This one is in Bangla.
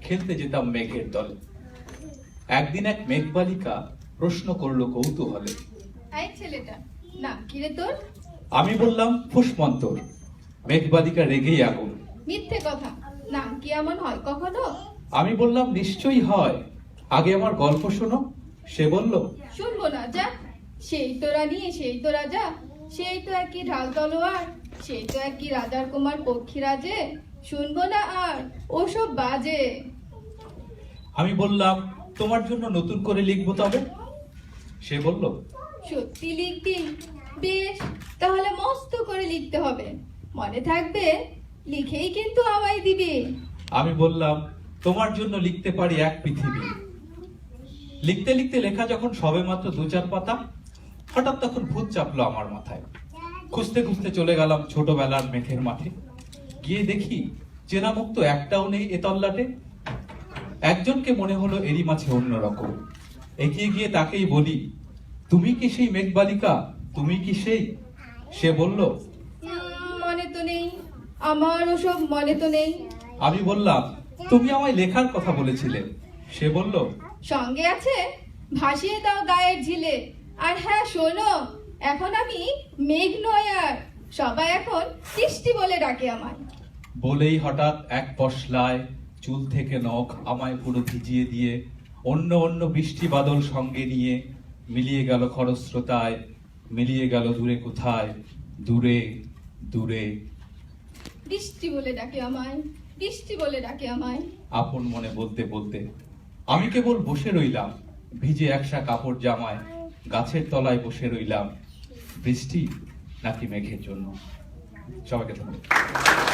খেলতে যেতাম মেঘের দলে। একদিন এক মেঘবালিকা প্রশ্ন করলো কৌতূহলে, এই ছেলেটা নাম কি রে তোর? আমি বললাম ফুসমন্তর। মেঘবালিকা রেগেই আগুন। মিথ্যে কথা, নাম কি এমন হয় কখনো? আমি বললাম নিশ্চয়ই হয়, আগে আমার গল্প শোনো। সে বলল, শুনবো না, যা। সেই তো রানী, সেই তো রাজা, সেই তো একই ঢাল তলোয়ার, সেই তো একই রাজার কুমার পক্ষীরাজে, শুনবো না আর ওসব বাজে। আমি বললাম তোমার জন্য নতুন করে লিখবো তবে। সে বলল, সত্যি লিখবি? বেশ, তাহলে মস্ত করে লিখতে হবে, মনে থাকবে, লিখেই কিন্তু আমায় দিবি। আমি বললাম তোমার জন্য লিখতে পারি এক পৃথিবী। লিখতে লিখতে লেখা যখন সবেমাত্র 2-4 পাতা, হঠাৎ তখন ভূত চাপলো আমার মাথায়। খুঁজতে খুঁজতে চলে গেলাম ছোটবেলার মেঘের মাঠে। গিয়ে দেখি চেনা মুখ তো একটাও নেই এ তল্লাটে। একজনকে মনে হলো এরই মাঝে অন্যরকম। এগিয়ে গিয়ে তাকেই বলি, তুমি কি সেই মেঘবালিকা? তুমি কি সেই? সে বলল, মনে তো নেই, আমার ওসব মনে তো নেই। আমি বললাম তুমি আমায় লেখার কথা বলেছিলে। সে বলল, সঙ্গে আছে, ভাসিয়ে দাও গায়ের ঝিলে। আর হ্যাঁ শোনো, এখন আমি মেঘ নয় আর, সবাই এখন বৃষ্টি বলে ডাকে আমায়। বলেই হঠাৎ এক পশলায় চুল থেকে নখ আমায় পুরো ভিজিয়ে দিয়ে অন্য অন্য বৃষ্টি বাদল সঙ্গে নিয়ে মিলিয়ে গেল খরস্রোতায়, মিলিয়ে গেল দূরে কোথায়, দূরে দূরে। বৃষ্টি বলে ডাকে আমায়, বৃষ্টি বলে ডাকে আমায়। আপন মনে বলতে বলতে আমি কেবল বসে রইলাম ভিজে একসা কাপড় জামায়, গাছের তলায় বসে রইলাম, বৃষ্টি নাকি মেঘের জন্য। সবাইকে ধন্যবাদ।